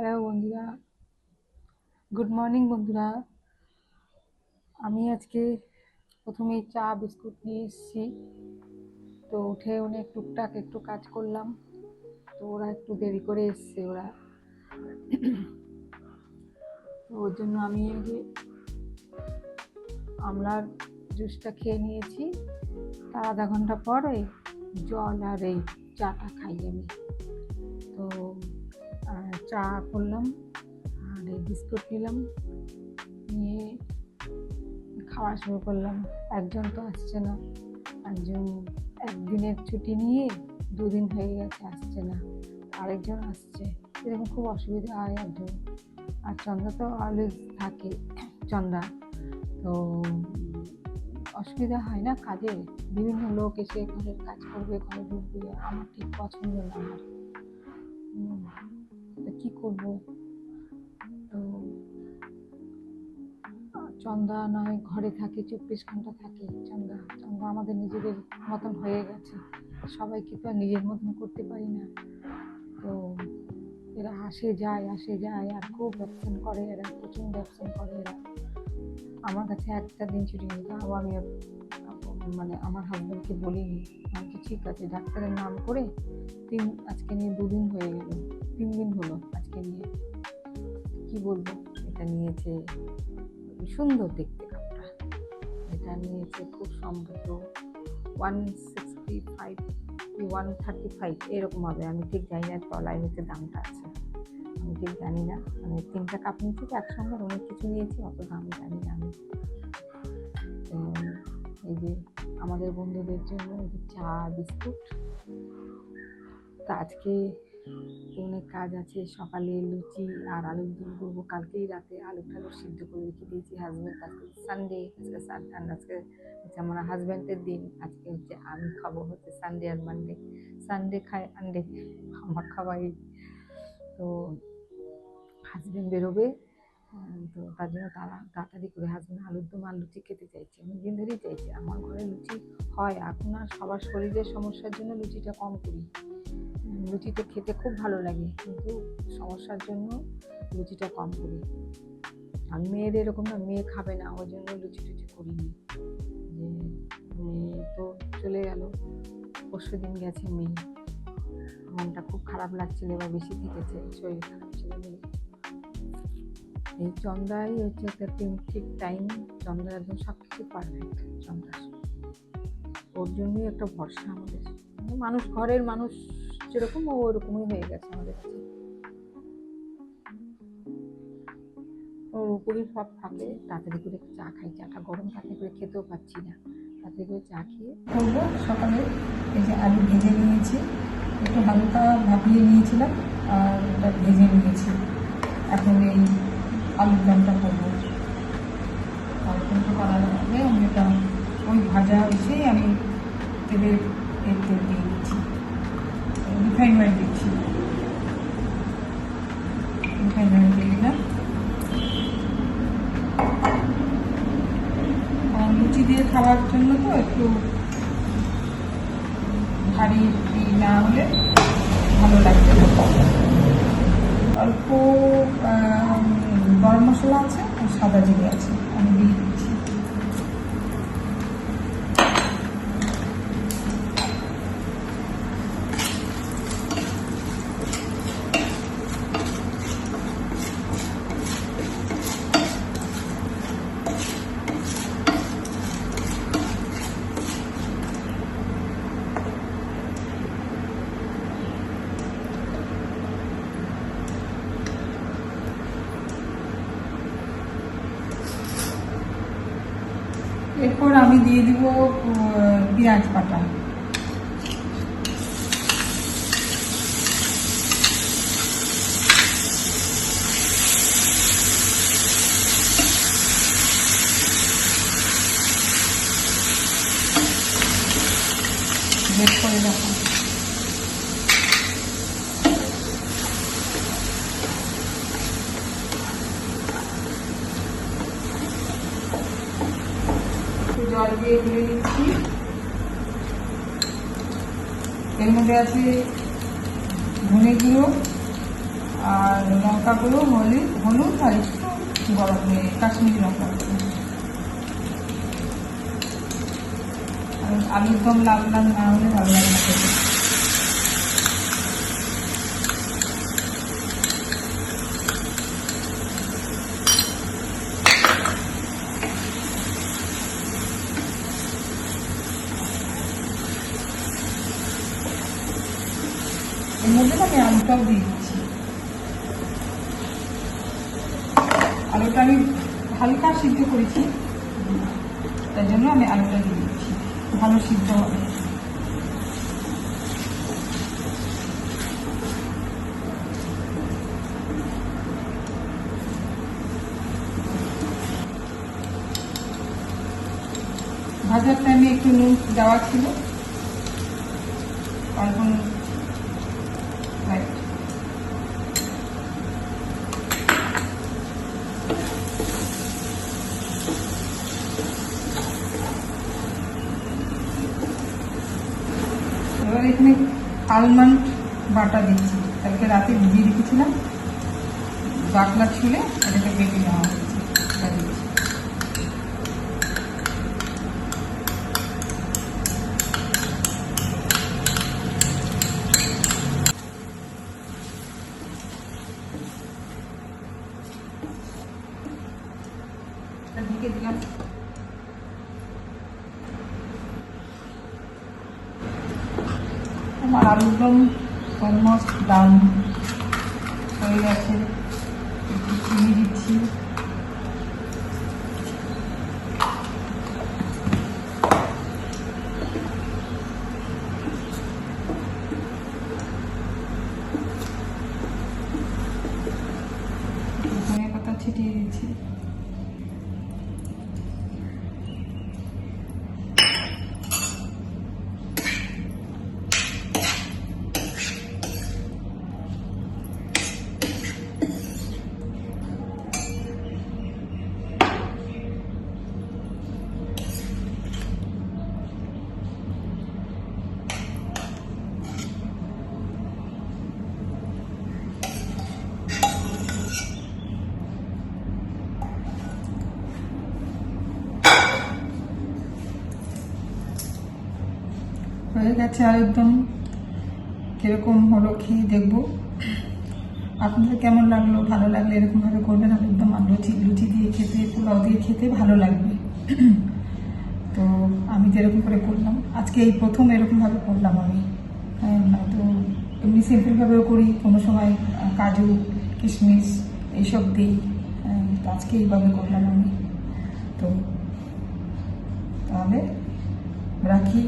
Hello বন্ধুরা, good morning বন্ধুরা। আমি আজকে প্রথমেই চা বিস্কুট নিয়ে এসেছি। তো উঠে অনেক টুকটাক একটু কাজ করলাম। তো ওরা একটু দেরি করে এসছে ওরা, তো ওর জন্য আমি এই যে আমলার জুসটা খেয়ে নিয়েছি। তার আধা ঘন্টা পর এই জল আর এই চাটা খাই আমি। তো চা করলাম আর এই বিস্কুট নিলাম, নিয়ে খাওয়া শুরু করলাম। একজন তো আসছে না, একজন একদিনের ছুটি নিয়ে 2 দিন হয়ে গেছে আসছে না, আরেকজন আসছে। এরকম খুব অসুবিধা হয় একজন। আর চন্দ্রা তো অলওয়েজ থাকে, চন্দ্রা তো অসুবিধা হয় না কাজে। বিভিন্ন লোক এসে ঘরের কাজ করবে, ঘরে ঢুকবে, আমার ঠিক পছন্দ না। আমার তো কী করবো? তো চন্দ্রা নয় ঘরে থাকে, 24 ঘন্টা থাকে। চন্দ্রা আমাদের নিজেদের মতন হয়ে গেছে। সবাইকে তো আর নিজের মতন করতে পারি না। তো এরা আসে যায় আর খুব অ্যাবসেন্ট করে, এরা প্রচণ্ড অ্যাবসেন্ট করে। এরা আমার কাছে একটা দিন ছুটি নেই। তাও আমি মানে আমার হাজব্যান্ডকে বলিনি। আমি ঠিক আছে, ডাক্তারের নাম করে আজকে নিয়ে 2 দিন হয়ে গেল, 3 দিন হলো আজকে নিয়ে। কি বলবো, এটা নিয়েছে সুন্দর দেখতে কাপটা, এটা নিয়েছে খুব সম্ভবত 165 কি 135 এরকম হবে। আমি ঠিক জানি না, তলায় হচ্ছে দামটা আছে, আমি ঠিক জানি না। মানে 3টা কাপ নিয়েছি তো একসঙ্গে, অনেক কিছু নিয়েছি, অত দাম জানি না আমি। এই যে আমাদের বন্ধুদের জন্য এই যে চা বিস্কুট। তো আজকে অনেক কাজ আছে। সকালে লুচি আর আলুর দম করবো। কালকেই রাতে আলু সিদ্ধ করে রেখে দিয়েছি। হাজব্যান্ড আজকে সানডে, আজকে হচ্ছে আমার হাজব্যান্ডের দিন। আজকে হচ্ছে আমি খাবো হচ্ছে সানডে আর মানডে। সানডে খায় আন্ডে, আমার খাওয়াই। তো হাজব্যান্ড বেরোবে, তো তার জন্য তাড়াতাড়ি করে হাজব্যান্ড আলুর দম আর লুচি খেতে চাইছে, অনেকদিন ধরেই চাইছে। আমার ঘরে লুচি হয় এখন, আর সবার শরীরের সমস্যার জন্য লুচিটা কম করি। লুচিটা খেতে খুব ভালো লাগে, কিন্তু সমস্যার জন্য লুচিটা কম করি। আর মেয়ের এরকম না, মেয়ে খাবে না, ওই জন্য লুচি টুচি করিনি। যে মেয়ে তো চলে গেল, পরশুদিন গেছে মেয়ে। মনটা খুব খারাপ লাগছিল, এবার বেশি থেকেছে, শরীর খারাপ ছিল বলে। এই চন্দ্রাই হচ্ছে একটা ঠিক টাইম। চন্দ্রা একদম সব কিছু পারফেক্ট। চন্দ্রা ওর জন্যই একটা ভরসা আমাদের। মানুষ, ঘরের মানুষ যেরকম ও ওরকমই হয়ে গেছে আমাদের কাছে। ওর উপরই সব থাকে। তাড়াতাড়ি করে চা খাই, চাটা গরম, তাড়াতাড়ি করে খেতেও পাচ্ছি না। তাড়াতাড়ি করে চা খেয়ে করবো। সকালে এই যে আলু ভেজে নিয়েছি, একটু হালকা ভাপিয়ে নিয়েছিলাম আর ওটা ভেজে নিয়েছি। এখন এই আলুর দমটা করবো। আলুর দমটা করার আগে আমি এটা ওই ভাজা এসেই আমি তেল দিয়ে দিচ্ছি, রিফাইন্ড অয়েল দিচ্ছি। রিফাইন্ড অয়েল দিয়ে দিলাম। লুচি দিয়ে খাওয়ার জন্য তো একটু ভারী না হলে ভালো লাগবে। অল্প গরম মশলা আছে আর সাদা জিরে আছে, আমি দিয়ে দিচ্ছি। এরপর আমি দিয়ে দিব পেঁয়াজ বাটা। বেশ করে রাখা। জল দিয়ে ধুয়ে নিচ্ছি। এর মধ্যে আছে ধনে গুঁড়ো, আর লঙ্কাগুলো হলুদ আর একটু গরম কাশ্মীরি লঙ্কা আর আলুর দম লাল লাল না হলে ভালো লাগে না খেতে। এর মধ্যে আমি আলুটাও দিয়ে দিচ্ছি। আলুটা আমি হালকা সিদ্ধ করেছি, তাই জন্য আমি আলুটা দিয়ে দিচ্ছি, ভালো সিদ্ধ হবে। ভাজার টাইমে একটু নুন দেওয়া ছিল, এখন এবার এখানে আলমন্ড বাটা দিচ্ছি, কালকে রাতে ভিজিয়ে রেখেছিলাম, বাটলা ছুলে এটাকে বেটে নেওয়া হয়েছে। ঢেকে দিলাম। আমার আলুর দম অলমোস্ট ডান হয়ে গেছে, একটু চিনি দিচ্ছি। ধনে পাতা ছিটিয়ে দিচ্ছি। হয়ে গেছে আর একদম কিরকম হলো খেয়ে দেখবো। আপনাদের কেমন লাগলো, ভালো লাগলে এরকমভাবে করবেন। আর একদম লুচি দিয়ে খেতে, পোলাও দিয়ে খেতে ভালো লাগবে। তো আমি যেরকম করে করলাম আজকে, এই প্রথম এরকমভাবে করলাম আমি। তো এমনি সিম্পলভাবেও করি, কোনো সময় কাজু কিশমিশ এইসব দিই, তো আজকে এইভাবে করলাম আমি। তো তাহলে রাখি।